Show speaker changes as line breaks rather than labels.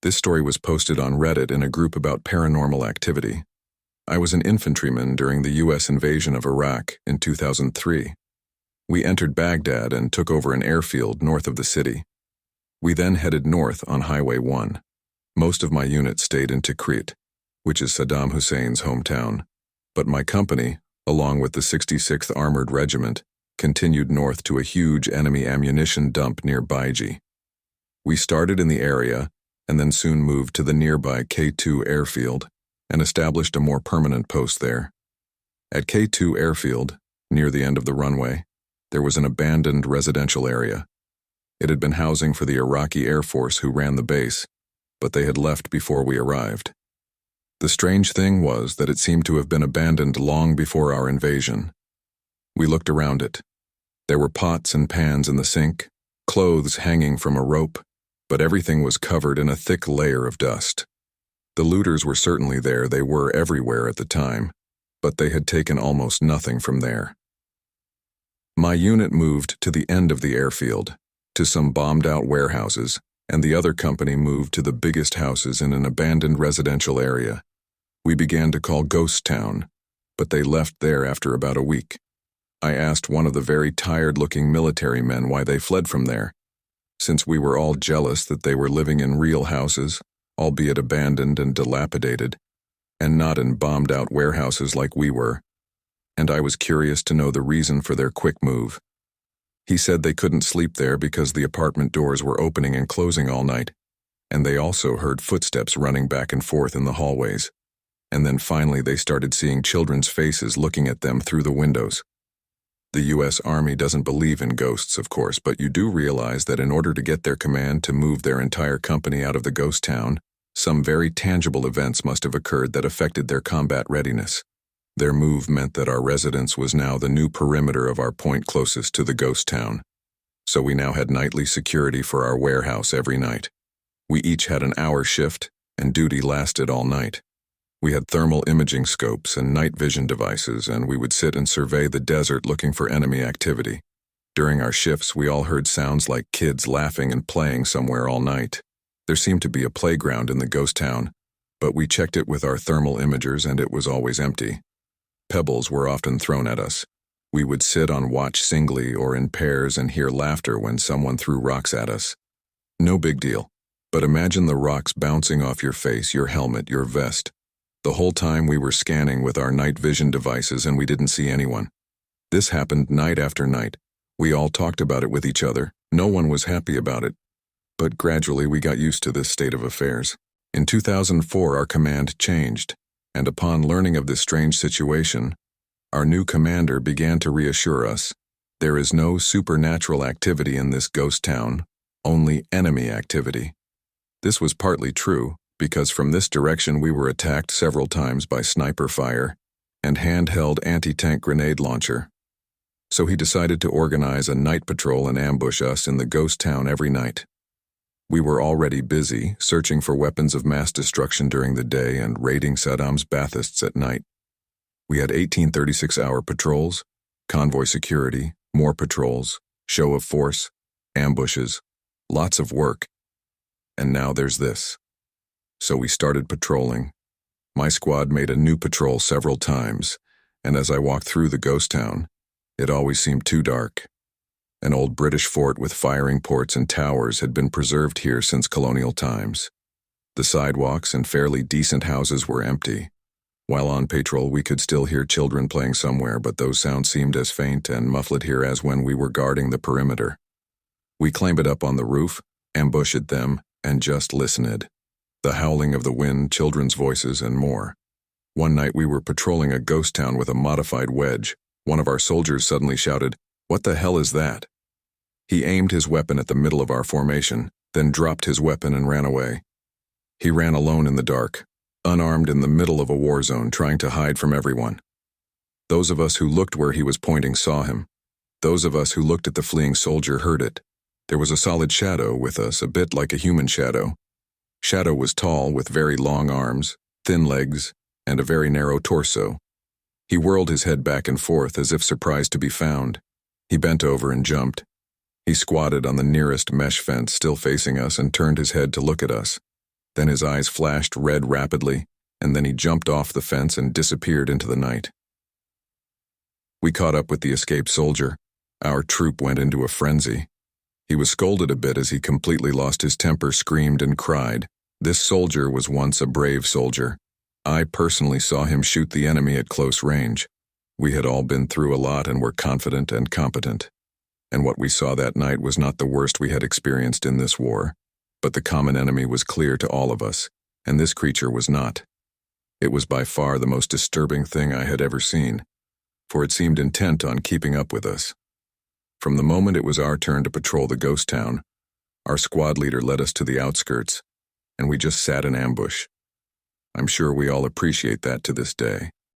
This story was posted on Reddit in a group about paranormal activity. I was an infantryman during the U.S. invasion of Iraq in 2003. We entered Baghdad and took over an airfield north of the city. We then headed north on Highway 1. Most of my unit stayed in Tikrit, which is Saddam Hussein's hometown, but my company, along with the 66th Armored Regiment, continued north to a huge enemy ammunition dump near Baiji. We started in the area and then soon moved to the nearby K2 Airfield and established a more permanent post there. At K2 Airfield, near the end of the runway, there was an abandoned residential area. It had been housing for the Iraqi Air Force who ran the base, but they had left before we arrived. The strange thing was that it seemed to have been abandoned long before our invasion. We looked around it. There were pots and pans in the sink, clothes hanging from a rope, but everything was covered in a thick layer of dust. The looters were certainly there, they were everywhere at the time, but they had taken almost nothing from there. My unit moved to the end of the airfield, to some bombed-out warehouses, and the other company moved to the biggest houses in an abandoned residential area. We began to call Ghost Town, but they left there after about a week. I asked one of the very tired-looking military men why they fled from there, since we were all jealous that they were living in real houses, albeit abandoned and dilapidated, and not in bombed-out warehouses like we were, and I was curious to know the reason for their quick move. He said they couldn't sleep there because the apartment doors were opening and closing all night, and they also heard footsteps running back and forth in the hallways. And then finally they started seeing children's faces looking at them through the windows. The U.S. Army doesn't believe in ghosts, of course, but you do realize that in order to get their command to move their entire company out of the ghost town, some very tangible events must have occurred that affected their combat readiness. Their move meant that our residence was now the new perimeter of our point closest to the ghost town. So we now had nightly security for our warehouse every night. We each had an hour shift, and duty lasted all night. We had thermal imaging scopes and night vision devices, and we would sit and survey the desert looking for enemy activity. During our shifts, we all heard sounds like kids laughing and playing somewhere all night. There seemed to be a playground in the ghost town, but we checked it with our thermal imagers and it was always empty. Pebbles were often thrown at us. We would sit on watch singly or in pairs and hear laughter when someone threw rocks at us. No big deal, but imagine the rocks bouncing off your face, your helmet, your vest. The whole time we were scanning with our night vision devices and we didn't see anyone. This happened night after night. We all talked about it with each other. No one was happy about it. But gradually we got used to this state of affairs. In 2004 our command changed, and upon learning of this strange situation, our new commander began to reassure us, there is no supernatural activity in this ghost town, only enemy activity. This was partly true, because from this direction we were attacked several times by sniper fire and handheld anti-tank grenade launcher. So he decided to organize a night patrol and ambush us in the ghost town every night. We were already busy, searching for weapons of mass destruction during the day and raiding Saddam's Baathists at night. We had 18 36-hour patrols, convoy security, more patrols, show of force, ambushes, lots of work. And now there's this. So we started patrolling. My squad made a new patrol several times, and as I walked through the ghost town, it always seemed too dark. An old British fort with firing ports and towers had been preserved here since colonial times. The sidewalks and fairly decent houses were empty. While on patrol, we could still hear children playing somewhere, but those sounds seemed as faint and muffled here as when we were guarding the perimeter. We clambered up on the roof, ambushed them, and just listened. The howling of the wind, children's voices, and more. One night we were patrolling a ghost town with a modified wedge. One of our soldiers suddenly shouted, "What the hell is that?" He aimed his weapon at the middle of our formation, then dropped his weapon and ran away. He ran alone in the dark, unarmed in the middle of a war zone, trying to hide from everyone. Those of us who looked where he was pointing saw him. Those of us who looked at the fleeing soldier heard it. There was a solid shadow with us, a bit like a human shadow. Shadow was tall, with very long arms, thin legs, and a very narrow torso. He whirled his head back and forth as if surprised to be found. He bent over and jumped. He squatted on the nearest mesh fence, still facing us, and turned his head to look at us. Then his eyes flashed red rapidly, and then he jumped off the fence and disappeared into the night. We caught up with the escaped soldier. Our troop went into a frenzy. He was scolded a bit as he completely lost his temper, screamed and cried. This soldier was once a brave soldier. I personally saw him shoot the enemy at close range. We had all been through a lot and were confident and competent. And what we saw that night was not the worst we had experienced in this war, but the common enemy was clear to all of us, and this creature was not. It was by far the most disturbing thing I had ever seen, for it seemed intent on keeping up with us. From the moment it was our turn to patrol the ghost town, our squad leader led us to the outskirts, and we just sat in ambush. I'm sure we all appreciate that to this day.